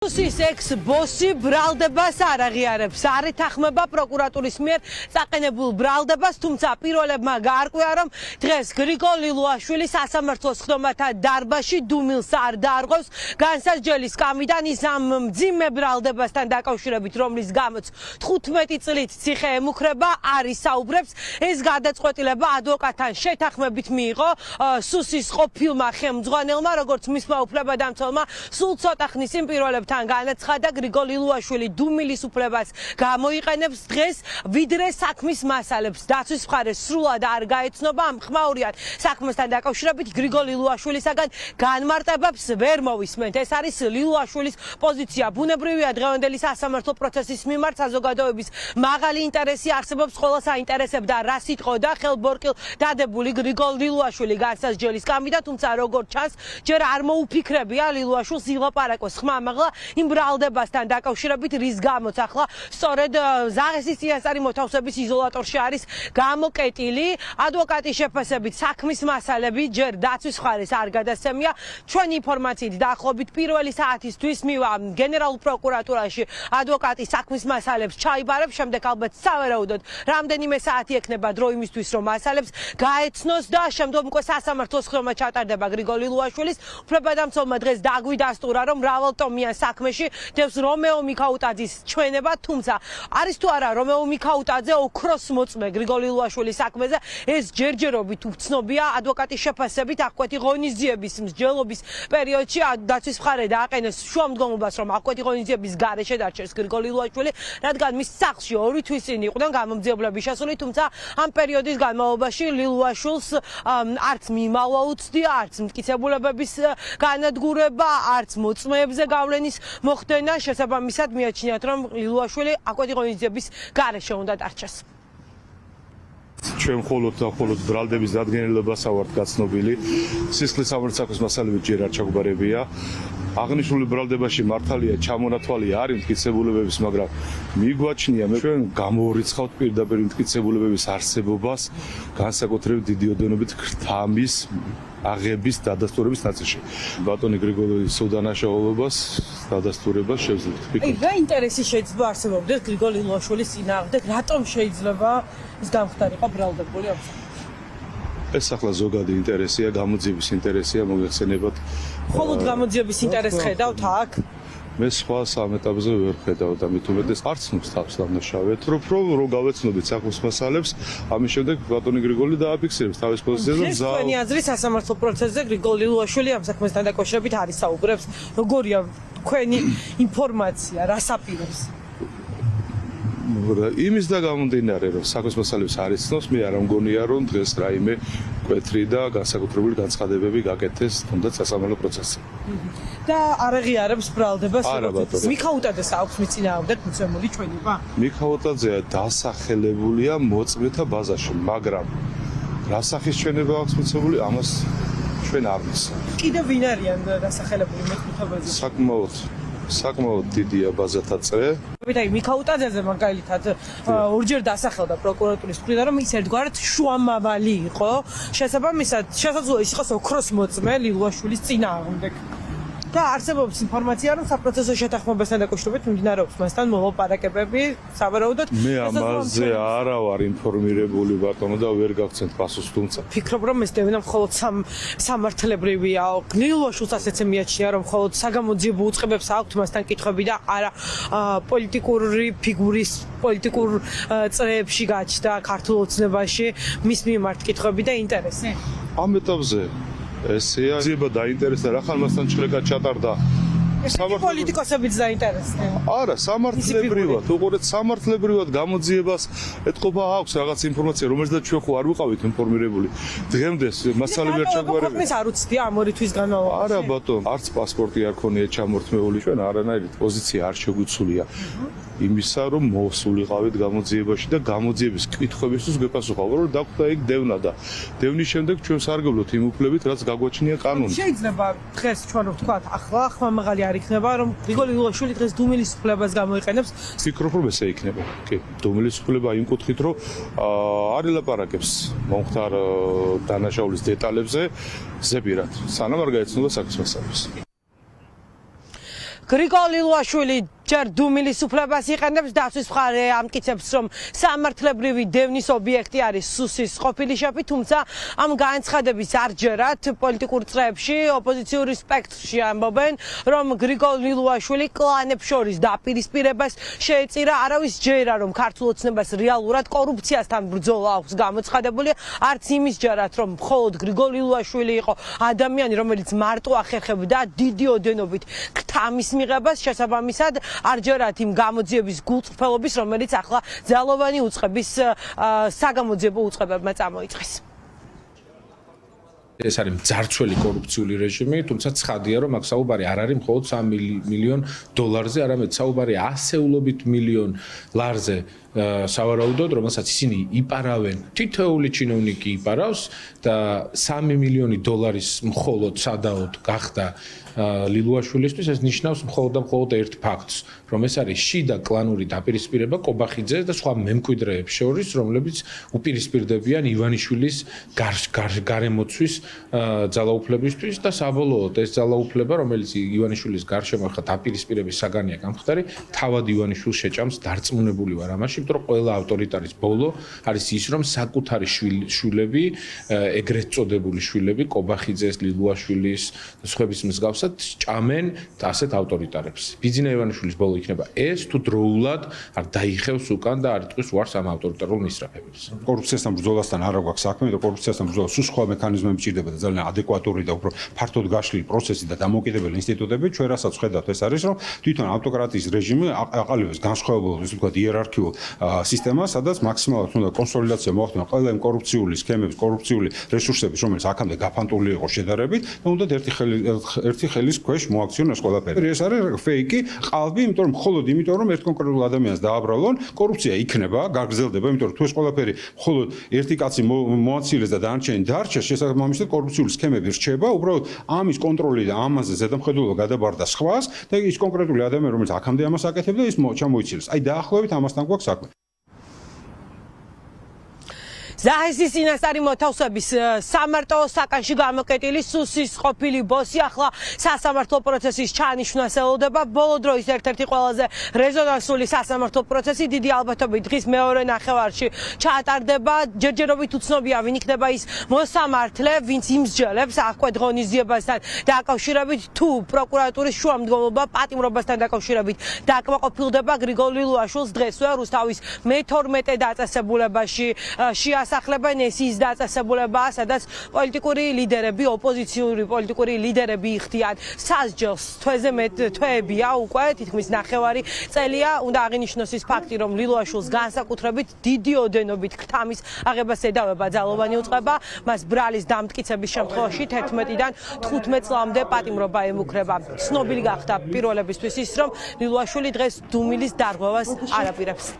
Rusis ex-bossi ბრალდებას არ აღიარებს. არ ეთანხმება პროკურატურის მიერ წაყენებულ ბრალდებას, თუმცა პირველებმა გაარკვია, რომ დღეს გრიგოლ ლილუაშვილი სასამართლოს ხდომათა დარბაზში დუმილს არ დაარღვევს განსაჯელი სკამიდან ის ამ მძიმე ბრალდებასთან დაკავშირებით, რომლის გამოც 15 წლით ციხე ემუქრება, არ ისაუბრებს. ეს გადაწყვეტილება ადვოკატთან შეთანხმებით მიიღო სუსის ყოფილმა ხელმძღვანელმა, როგორც მისმა უფლებადამცველმა სულ ცოტა ხნის წინ პირველებთან განაცხადა გრიგოლ ლილუაშვილი დუმილის უფლებას გამოიყენებს დღეს, ვიდრე საქმის მასალებს. დაცვის მხარეს სრულად არ გაეცნობა ამ ხმაურიან საქმესთან დაკავშირებით გრიგოლ ლილუაშვილისაგან განმარტებებს ვერ მოვისმენთ. ეს არის ლილუაშვილის პოზიცია. ბუნებრივია დღევანდელი სასამართლო პროცესის მიმართ საზოგადოების მაღალი ინტერესი არსებობს, ყველა საინტერესებდა რა სიტყოდა ხელბორკილ დადებული გრიგოლ ლილუაშვილი განსაჯელის სკამიდან, თუმცა როგორც ჩანს, ჯერ არ მოუფიქრებია ლილუაშვილს ილაპარაკოს ხმამაღლა იმ ბრალდებასთან დაკავშირებით, რის გამოც ახლა სწორედ ზაღესის წინასწარი მოთავსების იზოლატორში არის გამოკეტილი. ადვოკატის შეფასებით საქმის მასალები ჯერ დაცვის მხარეს არ გადასცემია. ჩვენი ინფორმაციით დაახლოებით პირველი საათისთვის მივა გენერალურ პროკურატურაში ადვოკატი საქმის მასალებს ჩაიბარებს, შემდეგ ალბათ სავარაუდოდ რამდენიმე საათი ექნება დრო იმისთვის, რომ მასალებს გაეცნოს და შემდგომ უკვე სასამართლოს ხდომა ჩატარდება გრიგოლ ლილუაშვილის. უფლებადამცველმა დღეს დაგვიდასტურა, რომ მრავალტომიან საქმეში დევს რომეო მიქაუტაძის ჩვენება, თუმცა არის თუ არა რომეო მიქაუტაძე ოქროს მოწმე გრიგოლ ლილუაშვილის საქმეზე, ეს ჯერჯერობით უცნობია. ადვოკატის შეფასებით აღკვეთი ღონისძიების მსჯელობის პერიოდში დაცვის მხარე დააყენეს შუამდგომლობას, რომ აღკვეთი ღონისძიების გარეშე დარჩეს გრიგოლ ლილუაშვილი, რადგან მის სახლში 2 თვის წინ იყვნენ გამომძიებლები შესული, თუმცა ამ პერიოდის განმავლობაში ლილუაშვილს არც მიმალვა უცდია, არც მტკიცებულებების განადგურება, არც მოწმეებზე გავლენის მოხდენა. შესაბამისად მიაჩნიათ, რომ ლილუაშვილი აღკვეთი ღონისძიების გარეშე უნდა დარჩეს. ჩვენ მხოლოდ ბრალდების დადგენილებასა ვართ გაცნობილი. სისხლის სამართლის მასალები ჯერ არ ჩაგვბარებია. აღნიშნული ბრალდებაში მართალია ჩამონათვალი არის მტკიცებულებების, მაგრამ მიგვაჩნია ჩვენ გამოვრიცხავთ პირდაპირ მტკიცებულებების არსებობას, განსაკუთრებით დიდი ოდენობით ქრთამის აღების დადასტურების ნაწილში. ბატონი გრიგოლის სუდანაშაულობას დადასტურებას შევძლებთ. რა ინტერესი შეიძლება არსებობდეს გრიგოლ ლილუაშვილის წინააღმდეგ? რატომ შეიძლება ის გამხდარიყო ბრალდებული ამ საკითხში? ეს ახლა ზოგადი ინტერესია, გამოძიების ინტერესია, მოგეხსენებათ. მხოლოდ გამოძიების ინტერესს ხედავთ აქ? მე სხვა სამ ეტაპზე ვერ ხედავ და მით უმეტეს არცნობს თავს დამნაშავეთ, რომ გავეცნობით საქმის მასალებს, ამის შემდეგ ბატონი გრიგოლი დააფიქსირებს თავის პოზიციაზე და თქვენი აზრი სასამართლო პროცესზე გრიგოლ ლილუაშვილი ამ საქმესთან დაკავშირებით არის საუბრებს? როგორია თქვენი ინფორმაცია, რას აპირებს? იმის და გამომდინარე, რომ საქმის მასალებს არ იცნობს, მე არ მგონია, რომ დღეს რაიმე კვეთრი და განსაკუთრებული განცხადებები გაკეთეს თუნდაც სასამართლო პროცესში. და არ აღიარებს ბრალდებას? არა ბატონო. მიქაუტაძეს აქვს მის წინააღმდეგ მიცემული ჩვენება? მიქაუტაძე დასახელებულია მოწმეთა ბაზაში, მაგრამ რა სახის ჩვენება აქვს მიცემული, ამას ჩვენ არ ვიცით. კიდევ ვინ არიან დასახელებული მოწმეთა ბაზაში? საკმაოდ დიდია ბაზათა წრე. აი მიქაუტაძეზე მაგალითად ორჯერ დასახელდა პროკურატურის მხრიდან, რომ ის ერთგვარად შუამავალი იყო, შესაბამისად შესაძლოა ის იყოს ოქროს მოწმე ლილუაშვილის წინააღმდეგ. და არსებობს ინფორმაცია, რომ საპროცესო შეთანხმებასთან დაკავშირებით მიმდინარეობს მასთან მოლაპარაკებები, სავარაუდოდ. მე ამაზე არა ვარ ინფორმირებული ბატონო და ვერ გავცემთ პასუხს, თუმცა ფიქრობ, რომ ეს დევნა მხოლოდ სამართლებრივია. ლილუაშვილს ასეც მიაჩნია, რომ მხოლოდ საგამოძიებო უწყებებს აქვთ მასთან კითხვები და არა პოლიტიკური ფიგურის პოლიტიკურ წრეებში გაჩნდა ქართულ ოცნებაში მის მიმართ კითხვები და ინტერესი. ამ ეტაპზე ესეა ძიება დაინტერესდა რა ხან მასთან ჭრეკა ჩატარდა პოლიტიკოსებიც დაინტერესდა. არა, სამართლებრივად, უყურეთ სამართლებრივად გამოძიებას ეთყობა აქვს რაღაც ინფორმაცია, რომელზეც ჩვენ ხო არ ვიყავით ინფორმირებული. დღემდე მასალები არ ჩაგვარებია. ეს არ უცდია ამ 2 თვის განმავლობაში. არა ბატონო, არც პასპორტი არ ქონია ჩამორთმეული, ჩვენ არანაირი პოზიცია არ შეგვიცულია. იმისა, რომ მოსულიყავით გამოძიებაში და გამოძიების კითხვებისთვის გვეპასუხავ, რომ დაგვხვდა იქ დევნა და დევნის შემდეგ ჩვენ სარგებლობთ იმ უფლებით, რაც გაგვაჩნია კანონით. შეიძლება დღეს ჩვენ ვთქვათ, ახლა ხმამაღალი არ იქნება, რომ გრიგოლ ლილუაშვილი დღეს დუმილის უფლებას გამოიყენებს. ვფიქრობ, რომ ესე იქნება. კი, დუმილის უფლება იმ კუთხით, რომ არ ელაპარაკებს მომხდარ დანაშაულის დეტალებზე ზეპირად, სანამ არ გაეცნობა საქმის მასალებს. გრიგოლ ლილუაშვილი ჯერ დუმილის უფლებას იყენებს, დაცვის მხარე ამტკიცებს, რომ სამართლებრივი დევნის ობიექტი არის სუსის ყოფილი შეფი, თუმცა ამ განცხადების არჯერად პოლიტიკურ წრეებში, ოპოზიციური სპექტრში ამბობენ, რომ გრიგოლ ლილუაშვილი კლანებს შორის დაპირისპირებას შეეწირა, არავის ჯერა, რომ ქართულ ოცნებას რეალურად კორუფციასთან ბრძოლა აქვს გამოცხადებული, არც იმის ჯერად, რომ მხოლოდ გრიგოლ ლილუაშვილი იყო ადამიანი, რომელიც მარტო ახერხებდა დიდი ოდენობით ქრთამის მიღებას, შესაბამისად არჯერად იმ გამოძიების გულწრფელობის, რომელიც ახლა ძალოვანი უწყების საგამოძიებო უწყებებმა წამოიწყეს. ეს არის მძარცველი კორუფციული რეჟიმი, თუმცა ცხადია, რომ აქ საუბარი არ არის მხოლოდ 3 მილიონ დოლარზე, არამედ საუბარი ასეულობით მილიონ ლარზე სავარაუდოდ, რომელსაც ისინი იპარავენ, თითოეული ჩინოვნიკი იპარავს და 3 მილიონი დოლარის მხოლოდ სადაოდ გახდა ლილუაშვილისთვის, ეს ნიშნავს მხოლოდ და მხოლოდ ერთ ფაქტს, რომ ეს არის შიდა კლანური დაპირისპირება კობახიძეს და სხვა მემკვიდრეებს შორის, რომლებიც უპირისპირდებიან ივანიშვილის გარემოცვის ძალაუფლებისთვის და საბოლოოდ ეს ძალაუფლება, რომელიც ივანიშვილის გარშემო ხა დაპირისპირების საგანია გამხდარი, თავად ივანიშვილს შეჭამს დარწმუნებული ვარ ამაში, იმიტომ რომ ყველა ავტორიტარის ბოლო არის ის, რომ საკუთარი შვილები, ეგრეთ წოდებული შვილები, კობახიძეს, ლილუაშვილის და სხვების მსგავსად ჭამენ ასეთ ავტორიტარებს. ბიძინა ივანიშვილის ბოლო იქნება ეს, თუ დროულად არ დაიხევს უკან და არ იტყვის უარს ამ ავტორიტარულ მისწრაფებებს. კორუფციასთან ბრძოლასთან არ აქვს საქმე და კორუფციასთან ბრძოლას სულ სხვა მექანიზმები ჭირდება და ძალიან ადეკვატური და უფრო ფართოდ გაშლილი პროცესი და დამოუკიდებელი ინსტიტუტები. ჩვენ რასაც ხედავთ, ეს არის, რომ თვითონ ავტოკრატიის რეჟიმი აყალიბებს განსხვავებულ, ისე ვთქვათ, იერარქიულ სისტემას, სადაც მაქსიმალურად უნდა კონსოლიდაცია მოახდინოს ყველა იმ კორუფციული სქემების, კორუფციული რესურსების, რომელიც აქამდე გაფანტული იყო შედარებით და უნდა ერთი ხელის ქვეშ მოაქციონოს ეს ყველაფერი. ეს არის ფეიკი ყალბი, იმიტომ რომ მხოლოდ იმიტომ რომ ერთ კონკრეტულ ადამიანს დააბრალონ, კორუფცია იქნება, გაგრძელდება, იმიტომ რომ თუ ეს ყველაფერი მხოლოდ ერთი კაცი მოაცილეს და დანარჩენი დარჩეს, შესაბამისად კორუფციული სქემები რჩება, უბრალოდ ამის კონტროლი და ამაზე ზედამხედველობა გადაბარდა სხვას და ის კონკრეტული ადამიანი, რომელიც აქამდე ამას აკეთებდა, ის ჩამოიცილეს. აი დაახლოებით ამასთან გვაქვს საქმე. ზაჰესის წინასწარი მოთავსების სამარტო საკანში გამოკეტილი სუსის ყოფილი ბოსი ახლა სასამართლო პროცესის ჩანიშვნას ელოდება. ბოლო დროის ერთ-ერთი ყველაზე რეზონანსული სასამართლო პროცესი დიდი ალბათობით დღის მეორე ნახევარში ჩაატარდება. ჯერჯერობით უცნობია, ვინ იქნება ის მოსამართლე, ვინც იმსჯელებს აღკვეთ ღონისძიებასთან დაკავშირებით, თუ პროკურატურის შუამდგომლობა პატიმრობასთან დაკავშირებით დაკმაყოფილდება გრიგოლ ლილუაშვილს დღესვე რუსთავის მე-12 დაწესებულებაში ასახლებენ ეს ის დაწესებულებაა, სადაც პოლიტიკური ლიდერები, ოპოზიციური პოლიტიკური ლიდერები იხდიან სასჯელს. თვეებია უკვე, თითქმის ნახევარი წელია. უნდა აღინიშნოს ის ფაქტი, რომ ლილუაშვილს განსაკუთრებით დიდი ოდენობით ქრთამის აღებას ედავება ძალოვანი უწყება. მას ბრალის დამტკიცების შემთხვევაში 11-დან 15 წლამდე პატიმრობა ემუქრება. ცნობილი გახდა პირველებისთვის ის, რომ ლილუაშვილი დღეს დუმილის დარღვევას არ აპირებს.